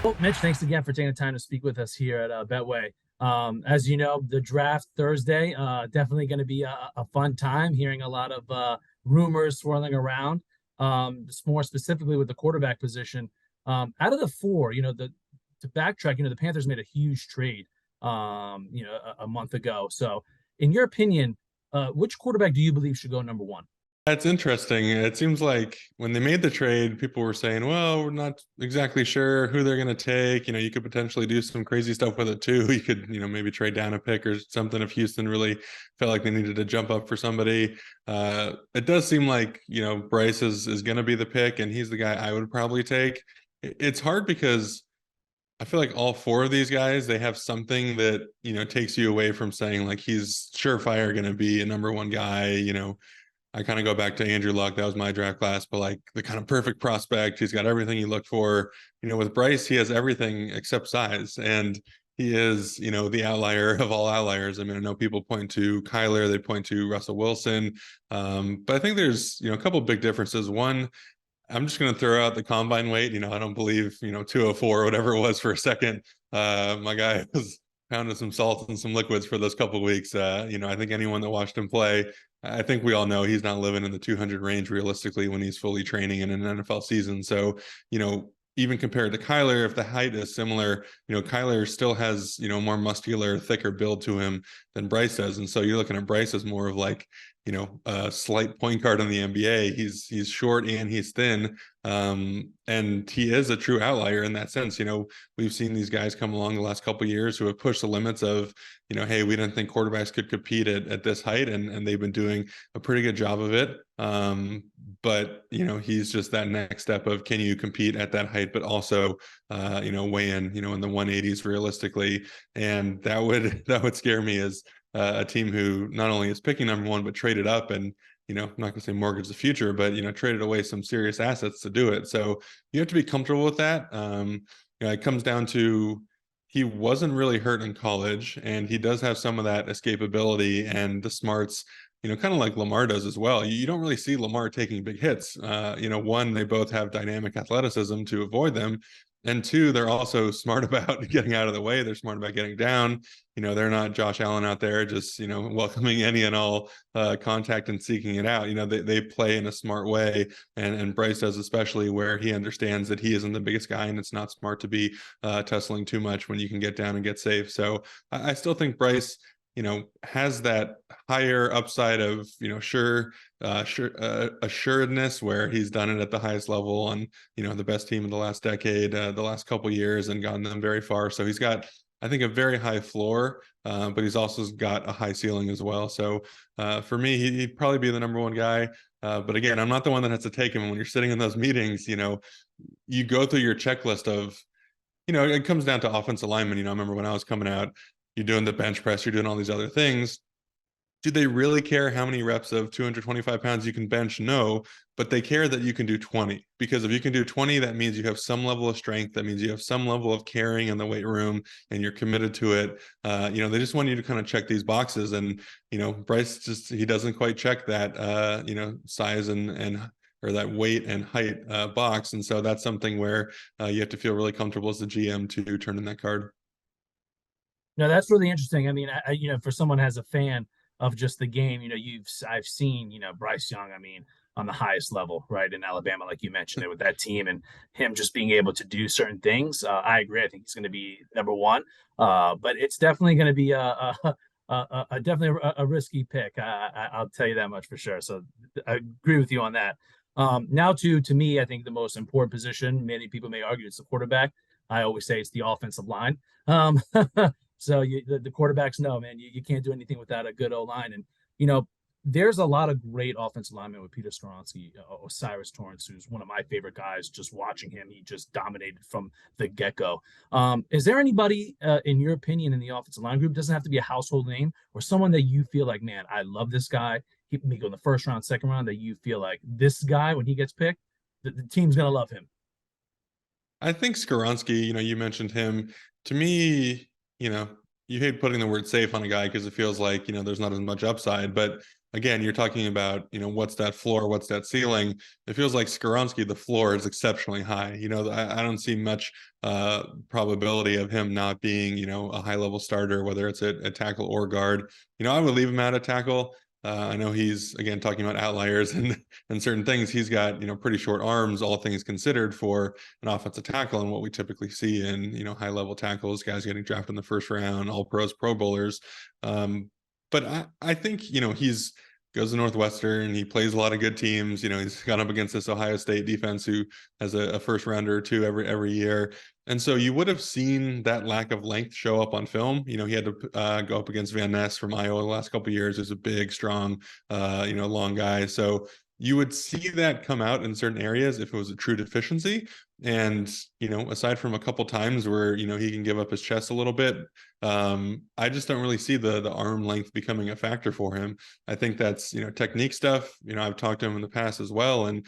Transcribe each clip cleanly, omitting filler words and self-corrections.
Well, Mitch, thanks again for taking the time to speak with us here at Betway. As you know, the draft Thursday, definitely going to be a fun time, hearing a lot of rumors swirling around, more specifically with the quarterback position. Out of the four, to backtrack, the Panthers made a huge trade, a month ago. So, in your opinion, which quarterback do you believe should go number one? That's interesting. It seems like when they made the trade, people were saying, well, we're not exactly sure who they're going to take. You could potentially do some crazy stuff with it too. You could, maybe trade down a pick or something if Houston really felt like they needed to jump up for somebody. It does seem like, Bryce is going to be the pick, and he's the guy I would probably take. It's hard because I feel like all four of these guys, they have something that, takes you away from saying like he's surefire going to be a number one guy. I kind of go back to Andrew Luck. That was my draft class, but like the kind of perfect prospect. He's got everything you look for. With Bryce, he has everything except size. And he is, the outlier of all outliers. I mean, I know people point to Kyler, they point to Russell Wilson. But I think there's, a couple of big differences. One, I'm just going to throw out the combine weight. I don't believe, 204 or whatever it was for a second. My guy was pounding some salt and some liquids for those couple of weeks. I think anyone that watched him play, I think we all know he's not living in the 200 range realistically when he's fully training in an NFL season. So, even compared to Kyler, if the height is similar, Kyler still has, more muscular, thicker build to him than Bryce does. And so you're looking at Bryce as more of like, a slight point guard in the NBA. He's short and he's thin. And he is a true outlier in that sense. We've seen these guys come along the last couple of years who have pushed the limits of, hey, we didn't think quarterbacks could compete at this height, and they've been doing a pretty good job of it. But he's just that next step of, can you compete at that height, but also weigh in the 180s realistically. And that would scare me as a team who not only is picking number one, but traded up and, I'm not going to say mortgage the future, but, traded away some serious assets to do it. So you have to be comfortable with that. It comes down to, he wasn't really hurt in college, and he does have some of that escapability and the smarts, kind of like Lamar does as well. You don't really see Lamar taking big hits. One, they both have dynamic athleticism to avoid them. And two, they're also smart about getting out of the way. They're smart about getting down. They're not Josh Allen out there just, welcoming any and all contact and seeking it out. They play in a smart way. And Bryce does, especially where he understands that he isn't the biggest guy, and it's not smart to be tussling too much when you can get down and get safe. So I still think Bryce, has that higher upside of, assuredness, where he's done it at the highest level on, the best team in the last decade, the last couple of years, and gotten them very far. So he's got, I think, a very high floor, but he's also got a high ceiling as well. So for me, he'd probably be the number one guy. But again, I'm not the one that has to take him. And when you're sitting in those meetings, you go through your checklist of, it comes down to offensive linemen. I remember when I was coming out, you're doing the bench press, you're doing all these other things. Do they really care how many reps of 225 pounds you can bench? No, but they care that you can do 20, because if you can do 20, that means you have some level of strength. That means you have some level of carrying in the weight room, and you're committed to it. They just want you to kind of check these boxes. And, Bryce he doesn't quite check that, size and or that weight and height box. And so that's something where you have to feel really comfortable as the GM to turn in that card. No, that's really interesting. I mean, for someone as a fan of just the game, I've seen, Bryce Young, I mean, on the highest level, right, in Alabama, like you mentioned it with that team, and him just being able to do certain things. I agree. I think he's going to be number one, but it's definitely going to be definitely a risky pick. I'll tell you that much for sure. So I agree with you on that. Now, to me, I think the most important position, many people may argue it's the quarterback. I always say it's the offensive line. So the quarterbacks know, man, you can't do anything without a good O line. And, there's a lot of great offensive linemen with Peter Skoronski, Osiris Torrance, who's one of my favorite guys. Just watching him, he just dominated from the get-go. Is there anybody, in your opinion, in the offensive line group, doesn't have to be a household name, or someone that you feel like, man, I love this guy, he may go in the first round, second round, that you feel like this guy, when he gets picked, the team's going to love him? I think Skaronski, you mentioned him. To me, you hate putting the word safe on a guy because it feels like, there's not as much upside. But, again, you're talking about, what's that floor, what's that ceiling. It feels like Skoronski, the floor is exceptionally high. I don't see much probability of him not being, a high level starter, whether it's at tackle or guard. I would leave him out at tackle. I know he's, again, talking about outliers and certain things. He's got, pretty short arms, all things considered, for an offensive tackle, and what we typically see in, high level tackles, guys getting drafted in the first round, all pros, pro bowlers. But I think, he's goes to Northwestern. He plays a lot of good teams. He's gone up against this Ohio State defense who has a first rounder or two every year. And so you would have seen that lack of length show up on film. He had to go up against Van Ness from Iowa the last couple of years. He's a big, strong, long guy. So you would see that come out in certain areas if it was a true deficiency. And, aside from a couple times where, he can give up his chest a little bit, I just don't really see the arm length becoming a factor for him. I think that's, technique stuff. I've talked to him in the past as well. And,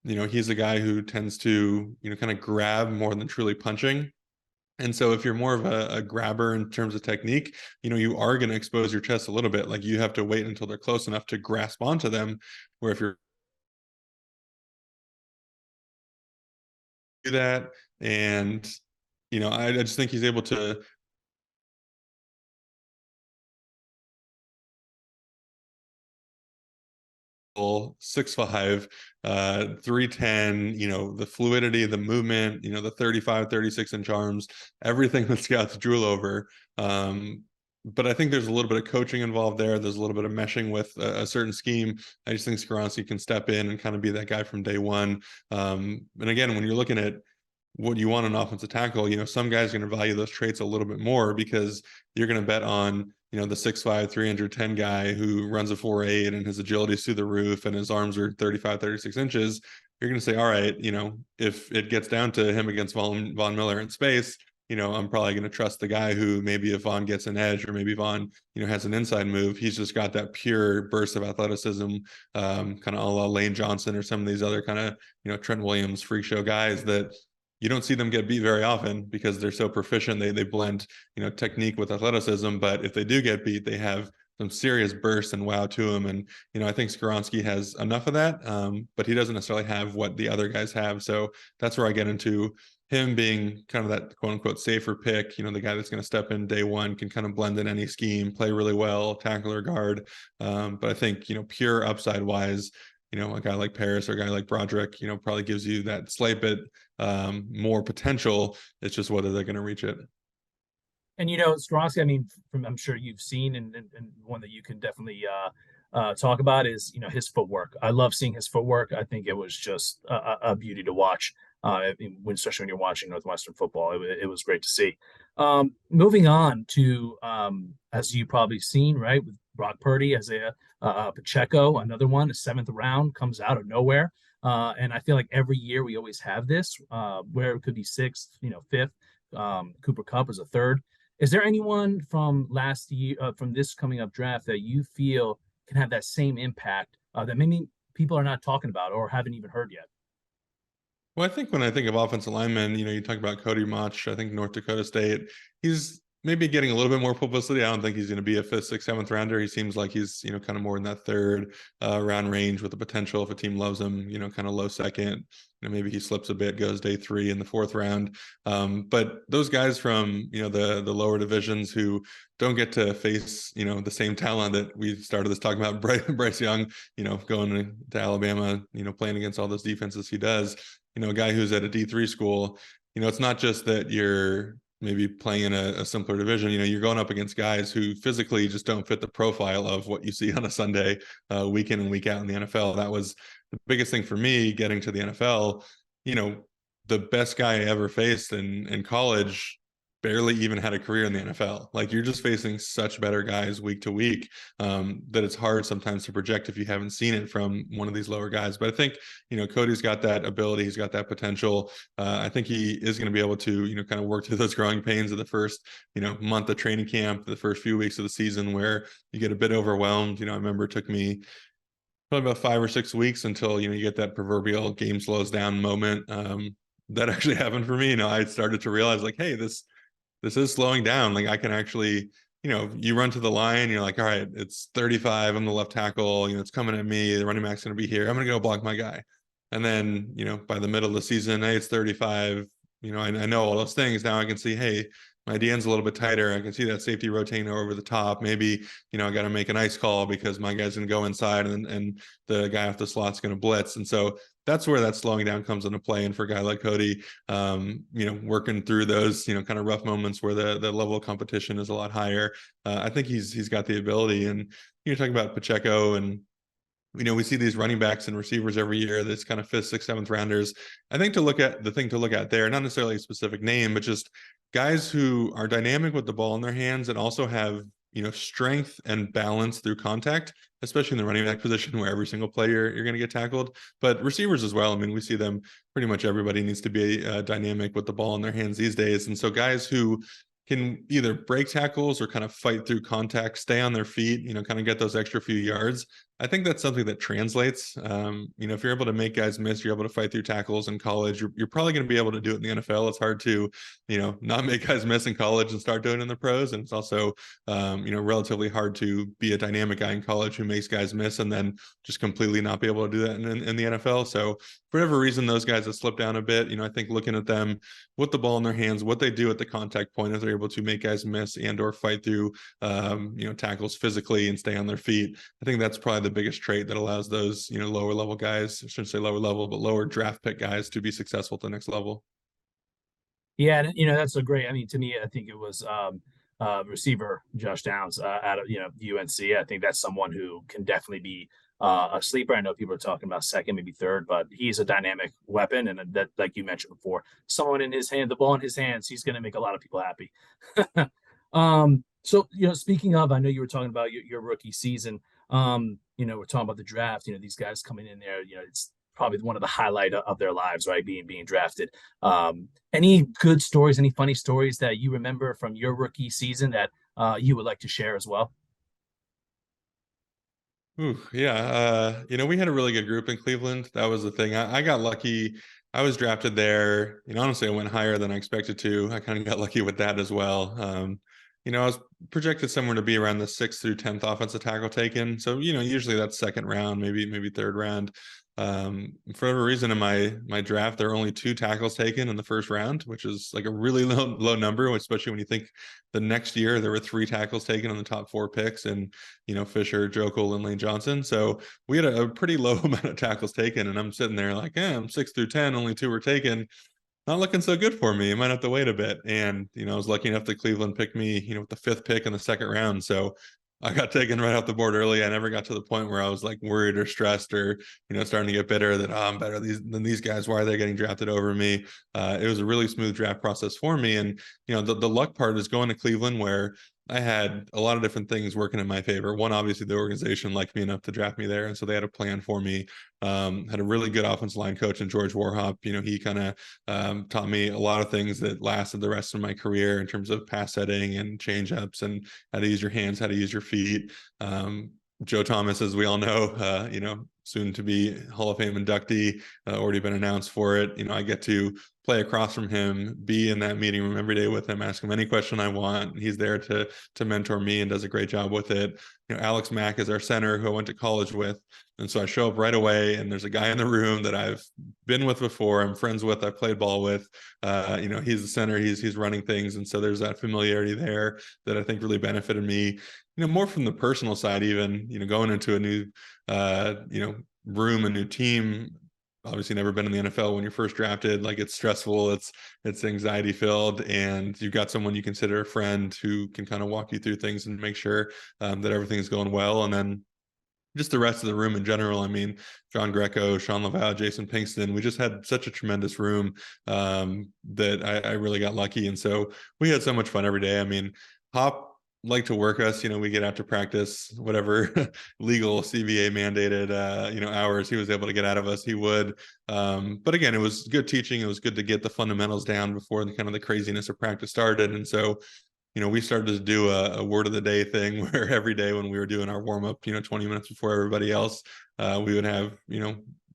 he's a guy who tends to, kind of grab more than truly punching. And so if you're more of a grabber in terms of technique, you are going to expose your chest a little bit. Like, you have to wait until they're close enough to grasp onto them. Where if you're do that, and, I just think he's able to 6'5", 310, the fluidity, the movement, the 35, 36-inch arms, everything that scouts drool over. But I think there's a little bit of coaching involved there. There's a little bit of meshing with a certain scheme. I just think Skoronski can step in and kind of be that guy from day one. And again, when you're looking at what you want an offensive tackle, some guys are going to value those traits a little bit more, because you're going to bet on, the 6'5", 310 guy who runs a 4.8 and his agility is through the roof and his arms are 35, 36 inches. You're going to say, all right, if it gets down to him against Von Miller in space, I'm probably going to trust the guy who, maybe if Von gets an edge, or maybe Von, has an inside move, he's just got that pure burst of athleticism, kind of a la Lane Johnson or some of these other kind of, Trent Williams freak show guys that you don't see them get beat very often because they're so proficient. They blend, technique with athleticism. But if they do get beat, they have some serious bursts and wow to him. And, I think Skoronski has enough of that, but he doesn't necessarily have what the other guys have. So that's where I get into him being kind of that quote unquote safer pick, the guy that's going to step in day one, can kind of blend in any scheme, play really well, tackle or guard. But I think, pure upside wise, a guy like Paris or a guy like Broderick, probably gives you that slight bit more potential. It's just whether they're going to reach it. And Skoronski, I mean, I'm sure you've seen, and one that you can definitely talk about is his footwork. I love seeing his footwork. I think it was just a beauty to watch. Especially when you're watching Northwestern football, it was great to see. Moving on to, as you probably seen, right, with Brock Purdy as a Pacheco, another one, a 7th round, comes out of nowhere. And I feel like every year we always have this, where it could be 6th, 5th. Cooper Kupp is a 3rd. Is there anyone from last year, from this coming up draft, that you feel can have that same impact that maybe people are not talking about or haven't even heard yet? Well, I think when I think of offensive linemen, you talk about Cody Mauch, I think North Dakota State, he's maybe getting a little bit more publicity. I don't think he's going to be a 5th, 6th, 7th rounder. He seems like he's, kind of more in that 3rd round range, with the potential, if a team loves him, kind of low 2nd. Maybe he slips a bit, goes day 3 in the 4th round. But those guys from, the lower divisions who don't get to face, the same talent that we started this talking about, Bryce Young, going to Alabama, playing against all those defenses he does, a guy who's at a D3 school, it's not just that you're maybe playing in a simpler division. You're going up against guys who physically just don't fit the profile of what you see on a Sunday, week in and week out in the NFL. That was the biggest thing for me getting to the NFL. The best guy I ever faced in college barely even had a career in the NFL. Like, you're just facing such better guys week to week, that it's hard sometimes to project if you haven't seen it from one of these lower guys. But I think, Cody's got that ability. He's got that potential. I think he is going to be able to, kind of work through those growing pains of the first, month of training camp, the first few weeks of the season, where you get a bit overwhelmed. I remember it took me probably about 5 or 6 weeks until, you get that proverbial game slows down moment. That actually happened for me. I started to realize, like, hey, this is slowing down. Like, I can actually, you run to the line, you're like, all right, it's 35. I'm the left tackle. It's coming at me. The running back's going to be here. I'm going to go block my guy. And then, by the middle of the season, hey, it's 35. I know all those things. Now I can see, hey, my DN's a little bit tighter. I can see that safety rotating over the top. Maybe, I got to make an ice call because my guy's going to go inside and the guy off the slot's going to blitz. And so that's where that slowing down comes into play. And for a guy like Cody, working through those, kind of rough moments where the level of competition is a lot higher, I think he's got the ability. And you're talking about Pacheco, and we see these running backs and receivers every year, this kind of fifth, sixth, seventh rounders. I think the thing to look at there, not necessarily a specific name, but just guys who are dynamic with the ball in their hands and also have, strength and balance through contact, especially in the running back position where every single player you're going to get tackled, but receivers as well. I mean, we see them, pretty much everybody needs to be dynamic with the ball in their hands these days. And so guys who can either break tackles or kind of fight through contact, stay on their feet, kind of get those extra few yards. I think that's something that translates. If you're able to make guys miss, you're able to fight through tackles in college, you're probably going to be able to do it in the NFL. It's hard to, not make guys miss in college and start doing it in the pros. And it's also, relatively hard to be a dynamic guy in college who makes guys miss and then just completely not be able to do that in the NFL. So for whatever reason, those guys have slipped down a bit. I think looking at them with the ball in their hands, what they do at the contact point, if they're able to make guys miss and or fight through, tackles physically and stay on their feet, I think that's probably the biggest trait that allows those, lower level guys, I shouldn't say lower level, but lower draft pick guys to be successful at the next level. Yeah, and that's a great. I mean, to me, I think it was receiver Josh Downs out of UNC. I think that's someone who can definitely be a sleeper. I know people are talking about second, maybe third, but he's a dynamic weapon, and that, like you mentioned before, someone in his hand, the ball in his hands, he's going to make a lot of people happy. So speaking of, I know you were talking about your rookie season. We're talking about the draft. These guys coming in there. It's probably one of the highlight of their lives, right? Being drafted. Any good stories, any funny stories that you remember from your rookie season that you would like to share as well? Ooh, yeah. We had a really good group in Cleveland. That was the thing. I got lucky. I was drafted there. Honestly, I went higher than I expected to. I kind of got lucky with that as well. I was projected somewhere to be around the 6th through 10th offensive tackle taken. So, usually that's second round, maybe third round. For whatever reason in my draft, there are only 2 tackles taken in the first round, which is like a really low number, especially when you think the next year there were 3 tackles taken in the top 4 picks, and Fisher, Jokel, and Lane Johnson. So we had a pretty low amount of tackles taken, and I'm sitting there like, I'm 6 through 10, only 2 were taken. Not looking so good for me. I might have to wait a bit. And, I was lucky enough that Cleveland picked me, with the 5th pick in the second round. So I got taken right off the board early. I never got to the point where I was like worried or stressed or, starting to get bitter that, I'm better than these guys. Why are they getting drafted over me? It was a really smooth draft process for me. And, the luck part is going to Cleveland where I had a lot of different things working in my favor. One, obviously the organization liked me enough to draft me there. And so they had a plan for me. Had a really good offensive line coach in George Warhop. He kind of taught me a lot of things that lasted the rest of my career in terms of pass setting and change ups and how to use your hands, how to use your feet. Joe Thomas, as we all know, soon to be Hall of Fame inductee, already been announced for it. I get to play across from him, be in that meeting room every day with him, ask him any question I want. He's there to mentor me and does a great job with it. Alex Mack is our center who I went to college with. And so I show up right away and there's a guy in the room that I've been with before, I'm friends with, I played ball with. He's the center, he's running things. And so there's that familiarity there that I think really benefited me, more from the personal side, even, going into a new, room, a new team. Obviously never been in the NFL when you're first drafted. Like, it's stressful, it's anxiety filled, and you've got someone you consider a friend who can kind of walk you through things and make sure that everything's going well. And then just the rest of the room in general. I mean, John Greco, Sean Laval, Jason Pinkston, we just had such a tremendous room that I really got lucky. And so we had so much fun every day. I mean, Hop like to work us, we get out to practice, whatever legal CBA mandated, hours he was able to get out of us, he would. But again, it was good teaching. It was good to get the fundamentals down before the kind of the craziness of practice started. And so, we started to do a word of the day thing where every day when we were doing our warm up, 20 minutes before everybody else, we would have,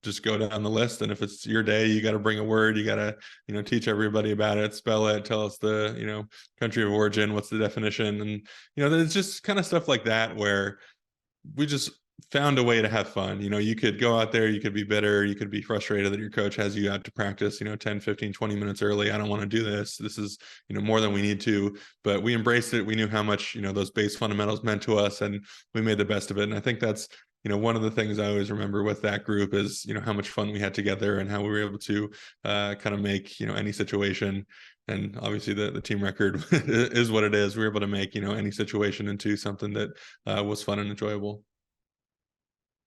just go down the list. And if it's your day, you got to bring a word, you got to, teach everybody about it, spell it, tell us the, country of origin, what's the definition. And, there's just kind of stuff like that where we just found a way to have fun. You could go out there, you could be bitter, you could be frustrated that your coach has you out to practice, 10, 15, 20 minutes early. I don't want to do this. This is, more than we need to, but we embraced it. We knew how much, those base fundamentals meant to us, and we made the best of it. And I think that's, one of the things I always remember with that group is, how much fun we had together and how we were able to kind of make, any situation. And obviously the team record is what it is. We were able to make, any situation into something that was fun and enjoyable.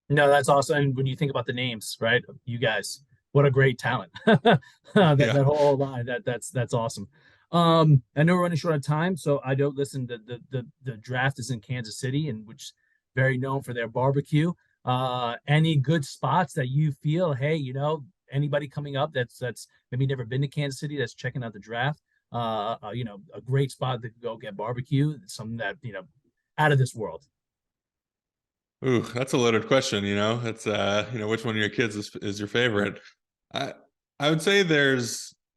No, that's awesome. And when you think about the names, right? You guys, what a great talent. that Yeah. that whole line, that's awesome. I know we're running short on time, so I don't listen. The draft is in Kansas City, and which very known for their barbecue. Any good spots that you feel, hey, anybody coming up that's maybe never been to Kansas City that's checking out the draft, a great spot to go get barbecue, something that, out of this world. Ooh, that's a loaded question. It's which one of your kids is your favorite? I I would say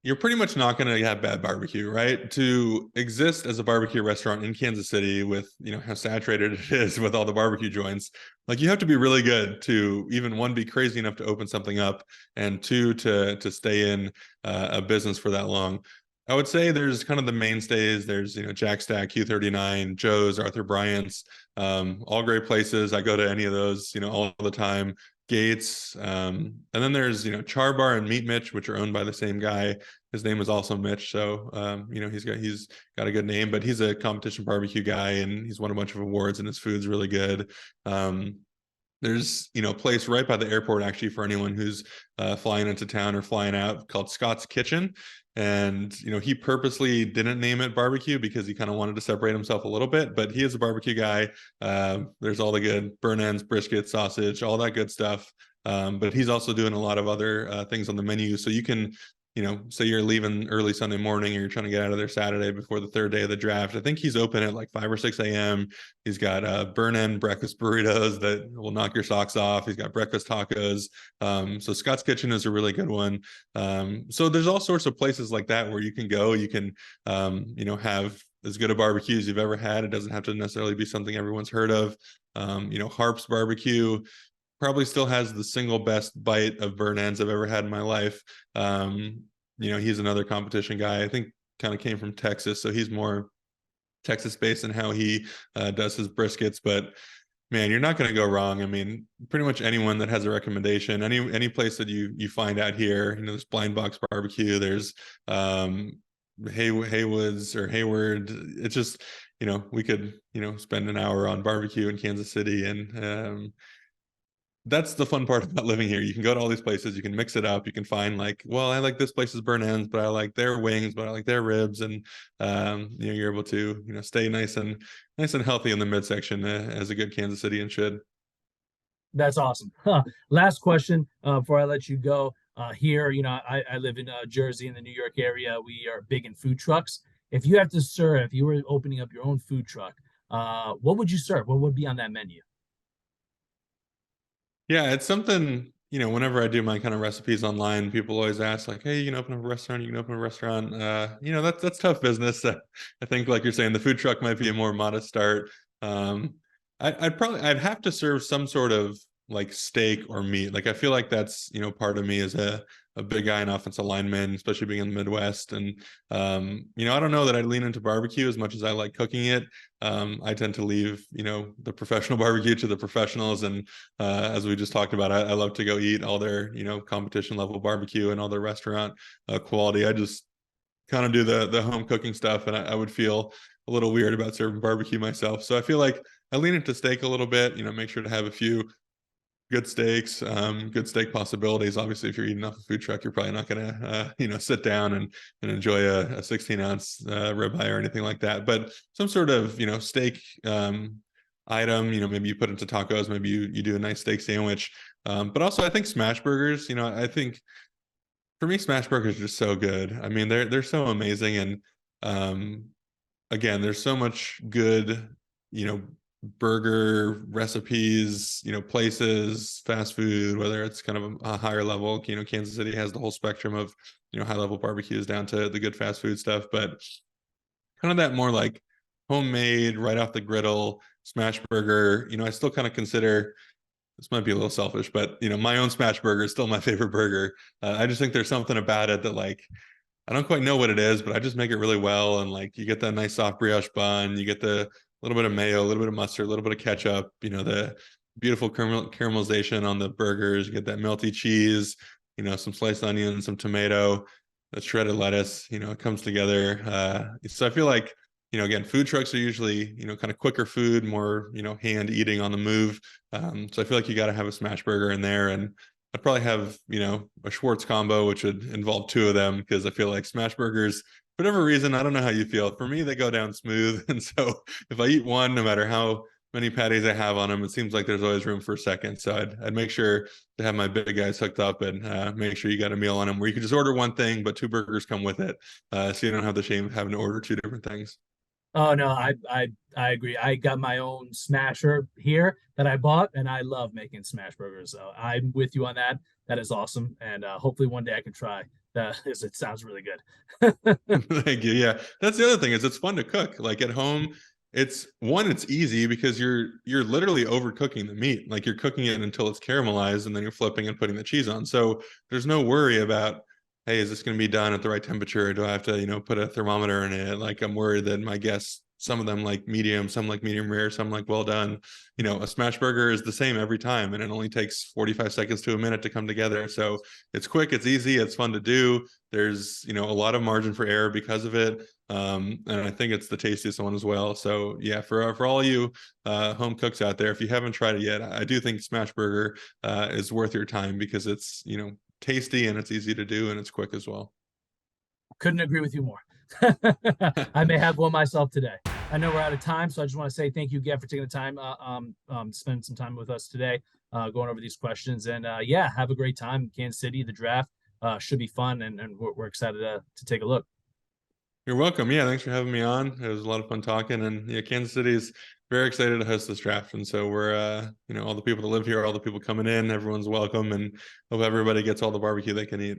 you're pretty much not going to have bad barbecue, right? To exist as a barbecue restaurant in Kansas City with, how saturated it is with all the barbecue joints, like you have to be really good to even one, be crazy enough to open something up, and two, to stay in a business for that long. I would say there's kind of the mainstays. There's, Jack Stack, Q39, Joe's, Arthur Bryant's, all great places. I go to any of those, all the time. Gates, and then there's, Char Bar and Meat Mitch, which are owned by the same guy. His name is also Mitch, so he's got a good name, but he's a competition barbecue guy, and he's won a bunch of awards, and his food's really good. There's, a place right by the airport, actually, for anyone who's flying into town or flying out, called Scott's Kitchen. And, he purposely didn't name it barbecue because he kind of wanted to separate himself a little bit, but he is a barbecue guy. There's all the good burn ends, brisket, sausage, all that good stuff. But he's also doing a lot of other things on the menu. So you can, say you're leaving early Sunday morning or you're trying to get out of there Saturday before the third day of the draft. I think he's open at like 5 or 6 a.m. He's got burn end breakfast burritos that will knock your socks off. He's got breakfast tacos. So Scott's Kitchen is a really good one. So there's all sorts of places like that where you can go. You can, have as good a barbecue as you've ever had. It doesn't have to necessarily be something everyone's heard of. Harp's Barbecue probably still has the single best bite of burn ends I've ever had in my life. He's another competition guy. I think kind of came from Texas, so he's more Texas based in how he does his briskets. But man, you're not going to go wrong. I mean, pretty much anyone that has a recommendation, any place that you find out here, there's Blind Box Barbecue, there's Haywood's or Hayward. It's just, we could, spend an hour on barbecue in Kansas City, and that's the fun part about living here. You can go to all these places, you can mix it up, you can find like, well, I like this place's burn ends, but I like their wings, but I like their ribs. And you're able to, stay nice and healthy in the midsection, as a good Kansas City and should. That's awesome. Huh. Last question before I let you go. Here, I live in Jersey in the New York area. We are big in food trucks. If you have to serve, if you were opening up your own food truck, what would you serve? What would be on that menu? Yeah, it's something, whenever I do my kind of recipes online, people always ask like, hey, you can open up a restaurant, you can open a restaurant. That's tough business. I think, like you're saying, the food truck might be a more modest start. Um, I'd have to serve some sort of like steak or meat. Like I feel like that's, part of me as a big guy and offensive lineman, especially being in the Midwest. And I don't know that I'd lean into barbecue as much as I like cooking it. I tend to leave, the professional barbecue to the professionals. And as we just talked about, I love to go eat all their, competition level barbecue and all their restaurant quality. I just kind of do the home cooking stuff, and I would feel a little weird about serving barbecue myself. So I feel like I lean into steak a little bit, make sure to have a few good steaks, good steak possibilities. Obviously, if you're eating off a food truck, you're probably not going to, sit down and enjoy a 16-ounce ribeye or anything like that. But some sort of, steak item, maybe you put into tacos, maybe you do a nice steak sandwich. But also, I think smash burgers. I think for me, smash burgers are just so good. I mean, they're so amazing, and again, there's so much good, you know, burger recipes, places, fast food, whether it's kind of a higher level. Kansas City has the whole spectrum of, high level barbecues down to the good fast food stuff, but kind of that more like homemade, right off the griddle smash burger. I still kind of consider, this might be a little selfish, but my own smash burger is still my favorite burger. I just think there's something about it that, like, I don't quite know what it is, but I just make it really well. And like, you get that nice soft brioche bun, you get the little bit of mayo, a little bit of mustard, a little bit of ketchup, the beautiful caramelization on the burgers. You get that melty cheese, some sliced onion, some tomato, the shredded lettuce. It comes together. So I feel like, again, food trucks are usually, kind of quicker food, more, hand eating on the move. So I feel like you got to have a smash burger in there. And I'd probably have, a Schwartz combo, which would involve two of them, because I feel like smash burgers, for whatever reason, I don't know how you feel. For me, they go down smooth. And so if I eat one, no matter how many patties I have on them, it seems like there's always room for a second. So I'd make sure to have my big guys hooked up and make sure you got a meal on them where you can just order one thing, but two burgers come with it. So you don't have the shame of having to order two different things. Oh no, I agree. I got my own smasher here that I bought, and I love making smash burgers. So I'm with you on that. That is awesome, and hopefully one day I can try. That is, it sounds really good. Thank you. Yeah, that's the other thing is it's fun to cook. Like at home, it's easy because you're literally overcooking the meat. Like you're cooking it until it's caramelized, and then you're flipping and putting the cheese on. So there's no worry about, hey, is this going to be done at the right temperature? Do I have to, put a thermometer in it? Like I'm worried that my guests, some of them like medium, some like medium rare, some like well done. A smash burger is the same every time, and it only takes 45 seconds to a minute to come together. So it's quick, it's easy, it's fun to do. There's, a lot of margin for error because of it. And I think it's the tastiest one as well. So yeah, for all you home cooks out there, if you haven't tried it yet, I do think smash burger is worth your time because it's, tasty and it's easy to do and it's quick as well. Couldn't agree with you more. I may have one myself today. I know we're out of time, so I just want to say thank you again for taking the time, spending some time with us today, going over these questions. And yeah, have a great time. Kansas City, the draft should be fun, and we're excited to take a look. You're welcome. Yeah, thanks for having me on. It was a lot of fun talking, and yeah, Kansas City is very excited to host this draft, and so we're, all the people that live here, all the people coming in, everyone's welcome, and hope everybody gets all the barbecue they can eat.